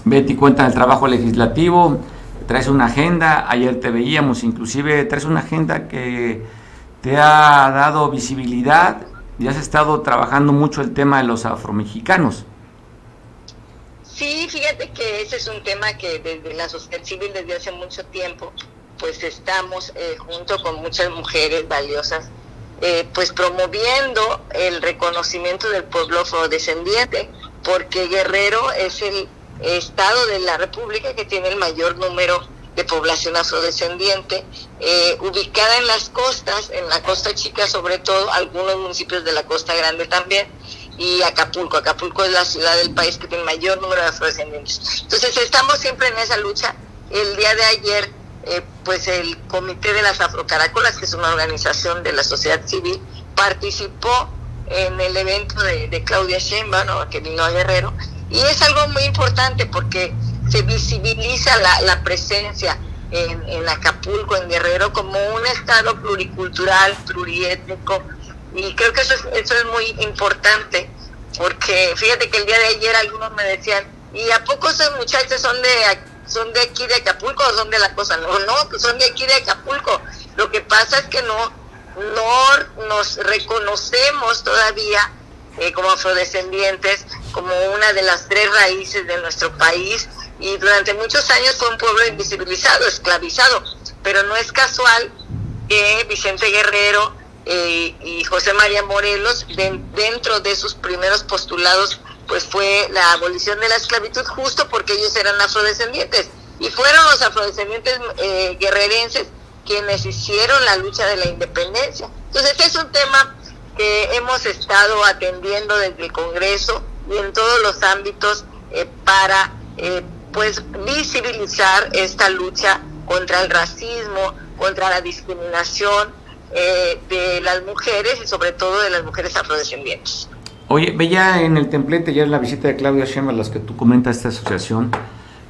Betty, cuenta el trabajo legislativo, traes una agenda, ayer te veíamos, inclusive traes una agenda que te ha dado visibilidad y has estado trabajando mucho el tema de los afromexicanos. Sí, fíjate que ese es un tema que desde la sociedad civil desde hace mucho tiempo, pues estamos junto con muchas mujeres valiosas, pues promoviendo el reconocimiento del pueblo afrodescendiente, porque Guerrero es el estado de la República que tiene el mayor número de población afrodescendiente, ubicada en las costas, en la Costa Chica sobre todo, algunos municipios de la Costa Grande también, y Acapulco. Acapulco es la ciudad del país que tiene mayor número de afrodescendientes. Entonces estamos siempre en esa lucha. El día de ayer, pues el Comité de las Afrocaracolas, que es una organización de la sociedad civil, participó en el evento de Claudia Sheinbaum, ¿no?, que vino a Guerrero, y es algo muy importante porque se visibiliza la presencia en Acapulco, en Guerrero, como un estado pluricultural, pluriétnico, y creo que eso es muy importante, porque fíjate que el día de ayer algunos me decían, ¿y a poco esos muchachos son de aquí de Acapulco o son de la cosa? No, pues son de aquí de Acapulco. Lo que pasa es que no nos reconocemos todavía como afrodescendientes, como una de las tres raíces de nuestro país, y durante muchos años fue un pueblo invisibilizado, esclavizado, pero no es casual que Vicente Guerrero y José María Morelos, dentro de sus primeros postulados, pues fue la abolición de la esclavitud, justo porque ellos eran afrodescendientes, y fueron los afrodescendientes guerrerenses quienes hicieron la lucha de la independencia. Entonces es un tema que hemos estado atendiendo desde el Congreso y en todos los ámbitos para pues visibilizar esta lucha contra el racismo, contra la discriminación de las mujeres y sobre todo de las mujeres afrodescendientes. Oye, veía en el templete ya en la visita de Claudia Sheinbaum, las que tú comentas, esta asociación,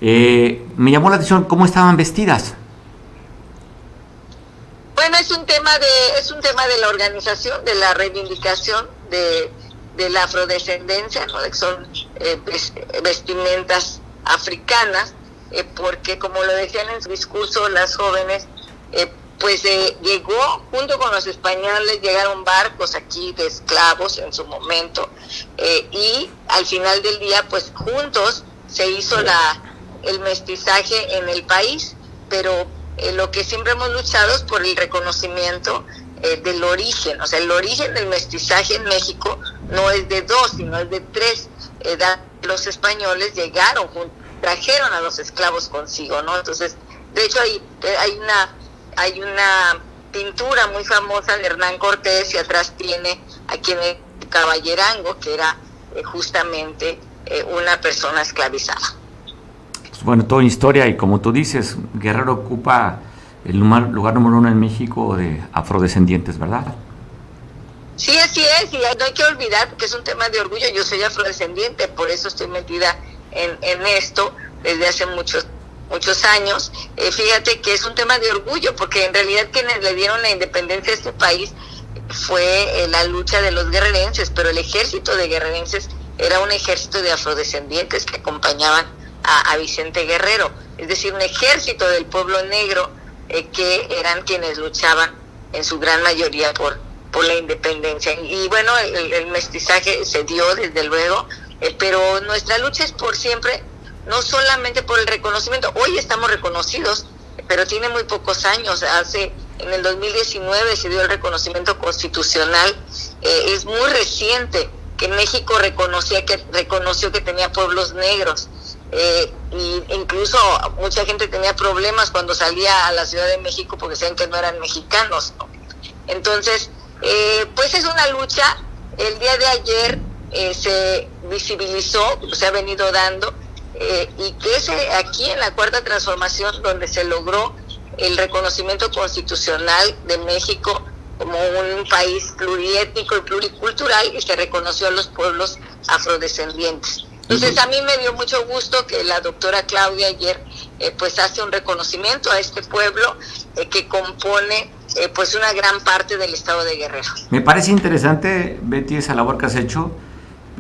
me llamó la atención cómo estaban vestidas. Bueno, es un tema de la organización, de la reivindicación de la afrodescendencia, ¿no? Que son vestimentas africanas, porque como lo decían en su discurso las jóvenes, pues llegó, junto con los españoles, llegaron barcos aquí de esclavos en su momento, y al final del día, pues juntos se hizo el mestizaje en el país, pero lo que siempre hemos luchado es por el reconocimiento del origen, o sea, el origen del mestizaje en México no es de dos, sino es de tres. Los españoles llegaron, trajeron a los esclavos consigo, ¿no? Entonces, de hecho hay una pintura muy famosa de Hernán Cortés, y atrás tiene a quien es Caballerango, que era justamente una persona esclavizada. Pues bueno, toda historia, y como tú dices, Guerrero ocupa el lugar número 1 en México de afrodescendientes, ¿verdad? Sí, así es, y no hay que olvidar, porque es un tema de orgullo. Yo soy afrodescendiente, por eso estoy metida en esto desde hace muchos años. Fíjate que es un tema de orgullo, porque en realidad quienes le dieron la independencia a este país fue la lucha de los guerrerenses, pero el ejército de guerrerenses era un ejército de afrodescendientes que acompañaban a Vicente Guerrero, es decir, un ejército del pueblo negro que eran quienes luchaban en su gran mayoría por la independencia. Y bueno, el mestizaje se dio desde luego, pero nuestra lucha es por siempre, no solamente por el reconocimiento. Hoy estamos reconocidos, pero tiene muy pocos años. En el 2019 se dio el reconocimiento constitucional. Es muy reciente que México reconoció que tenía pueblos negros. Y incluso mucha gente tenía problemas cuando salía a la Ciudad de México porque decían que no eran mexicanos, ¿no? Entonces, pues es una lucha. El día de ayer se visibilizó, se ha venido dando, y que es aquí en la Cuarta Transformación donde se logró el reconocimiento constitucional de México como un país pluriétnico y pluricultural, y se reconoció a los pueblos afrodescendientes. Entonces a mí me dio mucho gusto que la doctora Claudia ayer pues hace un reconocimiento a este pueblo que compone pues una gran parte del estado de Guerrero. Me parece interesante, Betty, esa labor que has hecho,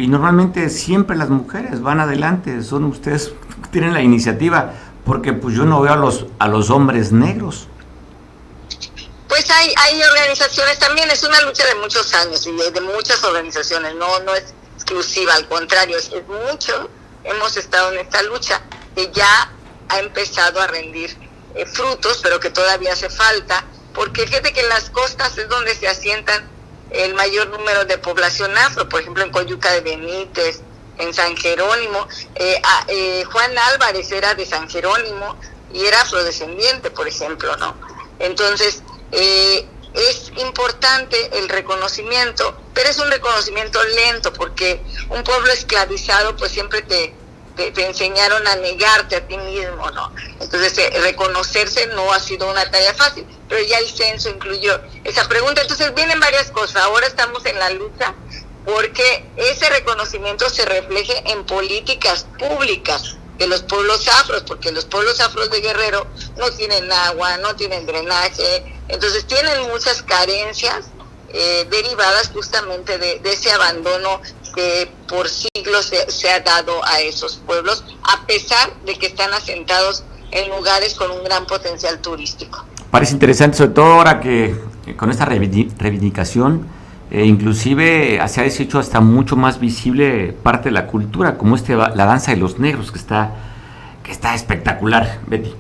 y normalmente siempre las mujeres van adelante, son ustedes tienen la iniciativa, porque pues yo no veo a los hombres negros. Pues hay organizaciones también, es una lucha de muchos años y de muchas organizaciones, no es exclusiva, al contrario, es mucho, hemos estado en esta lucha que ya ha empezado a rendir frutos, pero que todavía hace falta, porque fíjate que en las costas es donde se asientan el mayor número de población afro, por ejemplo en Coyuca de Benítez, en San Jerónimo. Juan Álvarez era de San Jerónimo y era afrodescendiente, por ejemplo, ¿no? Entonces, es importante el reconocimiento, pero es un reconocimiento lento, porque un pueblo esclavizado pues siempre te enseñaron a negarte a ti mismo, ¿no? Entonces reconocerse no ha sido una tarea fácil, pero ya el censo incluyó esa pregunta. Entonces vienen varias cosas. Ahora estamos en la lucha porque ese reconocimiento se refleje en políticas públicas de los pueblos afros, porque los pueblos afros de Guerrero no tienen agua, no tienen drenaje, entonces tienen muchas carencias derivadas justamente de ese abandono que por siglos se ha dado a esos pueblos, a pesar de que están asentados en lugares con un gran potencial turístico. Parece interesante, sobre todo ahora que con esta reivindicación, inclusive se ha hecho hasta mucho más visible parte de la cultura, como la danza de los negros, que está espectacular, Betty.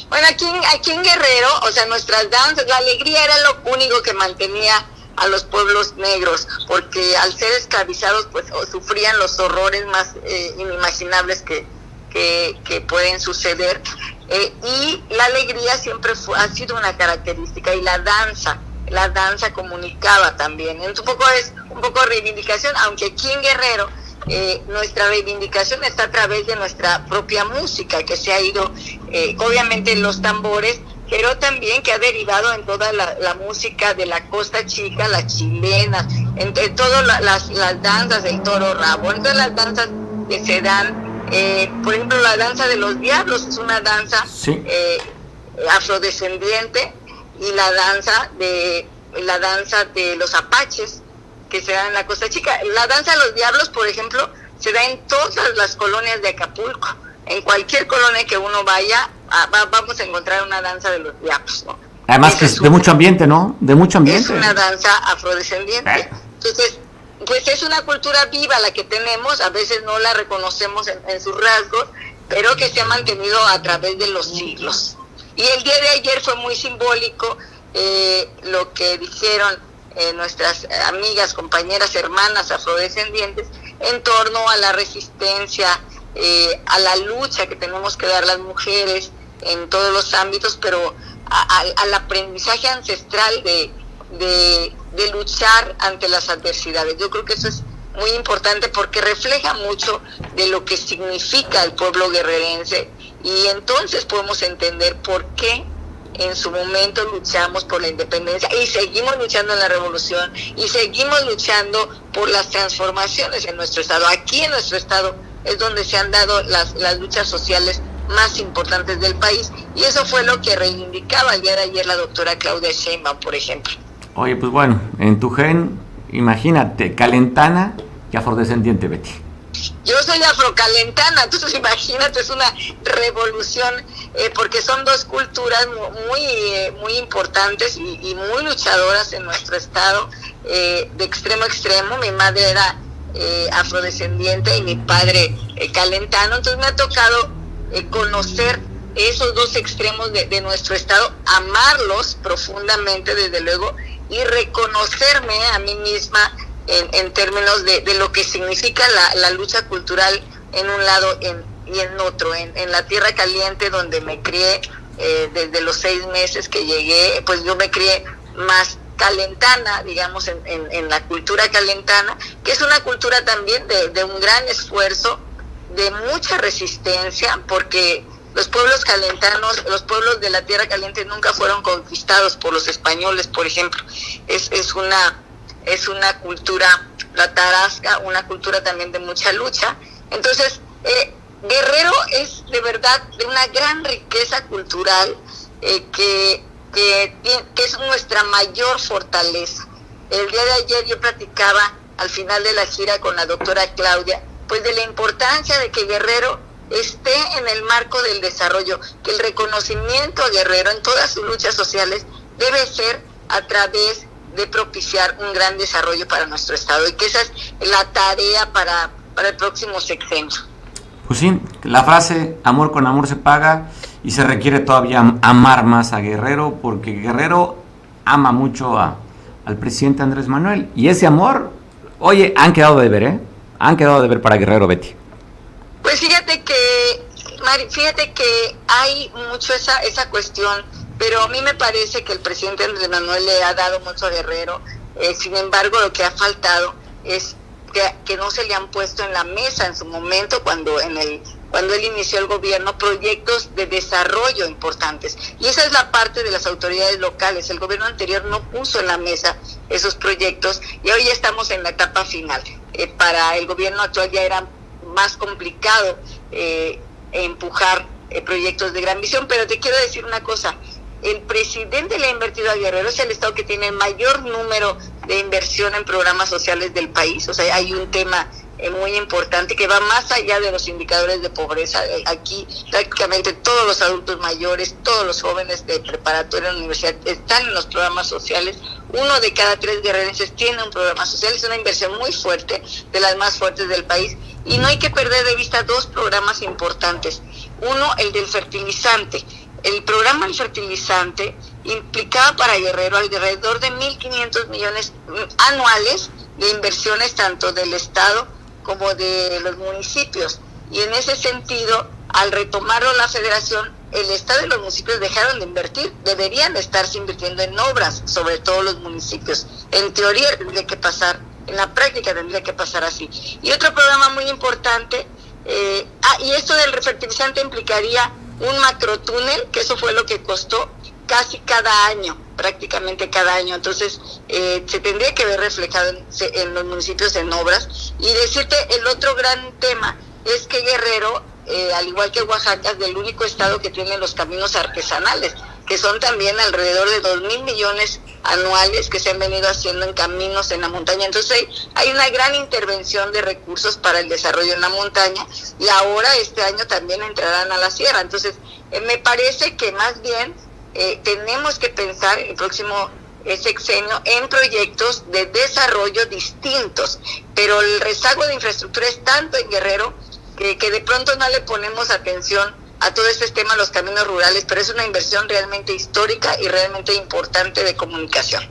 Bueno, aquí en Guerrero, o sea, nuestras danzas, la alegría era lo único que mantenía a los pueblos negros, porque al ser esclavizados pues sufrían los horrores más inimaginables que pueden suceder, y la alegría siempre ha sido una característica, y la danza comunicaba también. Es un poco reivindicación, aunque aquí en Guerrero nuestra reivindicación está a través de nuestra propia música, que se ha ido, obviamente en los tambores, pero también que ha derivado en toda la música de la Costa Chica, la chilena, entre todas las danzas del toro rabo, entre las danzas que se dan, por ejemplo la danza de los diablos es una danza sí, afrodescendiente, y la danza de los apaches que se da en la Costa Chica. La danza de los diablos, por ejemplo, se da en todas las colonias de Acapulco. En cualquier colonia que uno vaya, vamos a encontrar una danza de los diablos, ¿no? Además que es de mucho ambiente, ¿no? De mucho ambiente. Es una danza afrodescendiente. Entonces, pues es una cultura viva la que tenemos, a veces no la reconocemos en sus rasgos, pero que se ha mantenido a través de los siglos. Y el día de ayer fue muy simbólico lo que dijeron nuestras amigas, compañeras, hermanas afrodescendientes en torno a la resistencia, a la lucha que tenemos que dar las mujeres en todos los ámbitos, pero al aprendizaje ancestral de luchar ante las adversidades. Yo creo que eso es muy importante porque refleja mucho de lo que significa el pueblo guerrerense, y entonces podemos entender por qué en su momento luchamos por la independencia y seguimos luchando en la revolución y seguimos luchando por las transformaciones en nuestro estado. Aquí en nuestro estado es donde se han dado las luchas sociales más importantes del país, y eso fue lo que reivindicaba el día de ayer la doctora Claudia Sheinbaum, por ejemplo. Oye, pues bueno, en tu gen, imagínate, calentana y afrodescendiente, Betty. Yo soy afrocalentana, entonces imagínate, es una revolución, porque son dos culturas muy importantes y muy luchadoras en nuestro estado, de extremo a extremo. Mi madre era afrodescendiente y mi padre calentano, entonces me ha tocado conocer esos dos extremos de nuestro estado, amarlos profundamente desde luego, y reconocerme a mí misma en términos de lo que significa la lucha cultural en un lado y en otro. En la tierra caliente, donde me crié desde los 6 meses que llegué, pues yo me crié más calentana, digamos, en la cultura calentana, que es una cultura también de un gran esfuerzo, de mucha resistencia, porque los pueblos calentanos, los pueblos de la tierra caliente nunca fueron conquistados por los españoles, por ejemplo. Es una cultura, la tarasca, una cultura también de mucha lucha. Entonces, Guerrero es de verdad de una gran riqueza cultural, que es nuestra mayor fortaleza. El día de ayer yo platicaba al final de la gira con la doctora Claudia, pues de la importancia de que Guerrero esté en el marco del desarrollo, que el reconocimiento a Guerrero en todas sus luchas sociales debe ser a través de propiciar un gran desarrollo para nuestro estado, y que esa es la tarea para el próximo sexenio. Pues sí, la frase amor con amor se paga, y se requiere todavía amar más a Guerrero, porque Guerrero ama mucho al presidente Andrés Manuel, y ese amor, oye, han quedado de ver, han quedado de ver para Guerrero, Betty. Pues fíjate que, Mari, hay mucho esa cuestión, pero a mí me parece que el presidente Andrés Manuel le ha dado mucho a Guerrero. Sin embargo, lo que ha faltado es que no se le han puesto en la mesa en su momento, cuando él inició el gobierno, proyectos de desarrollo importantes. Y esa es la parte de las autoridades locales. El gobierno anterior no puso en la mesa esos proyectos, y hoy estamos en la etapa final. Para el gobierno actual ya era más complicado empujar proyectos de gran visión, pero te quiero decir una cosa: el presidente le ha invertido a Guerrero, es el estado que tiene el mayor número de inversión en programas sociales del país. O sea, hay un tema muy importante que va más allá de los indicadores de pobreza. Aquí prácticamente todos los adultos mayores, todos los jóvenes de preparatoria y universidad están en los programas sociales. 1 de cada 3 guerrerenses tiene un programa social. Es una inversión muy fuerte, de las más fuertes del país, y no hay que perder de vista 2 programas importantes. Uno, el del fertilizante. El programa del fertilizante implicaba para Guerrero alrededor de 1.500 millones anuales de inversiones, tanto del Estado como de los municipios. Y en ese sentido, al retomarlo la Federación, el Estado y los municipios dejaron de invertir. Deberían estarse invirtiendo en obras, sobre todo los municipios. En teoría tendría que pasar, en la práctica tendría que pasar así. Y otro programa muy importante, y esto del fertilizante implicaría un macrotúnel, que eso fue lo que costó casi cada año, prácticamente cada año. Entonces se tendría que ver reflejado en los municipios en obras. Y decirte, el otro gran tema es que Guerrero, al igual que Oaxaca, es el único estado que tiene los caminos artesanales, que son también alrededor de 2,000 millones anuales que se han venido haciendo en caminos en la montaña. Entonces hay una gran intervención de recursos para el desarrollo en la montaña, y ahora este año también entrarán a la sierra. Entonces me parece que más bien tenemos que pensar el próximo sexenio en proyectos de desarrollo distintos, pero el rezago de infraestructura es tanto en Guerrero que de pronto no le ponemos atención a todo este tema, los caminos rurales, pero es una inversión realmente histórica y realmente importante de comunicación.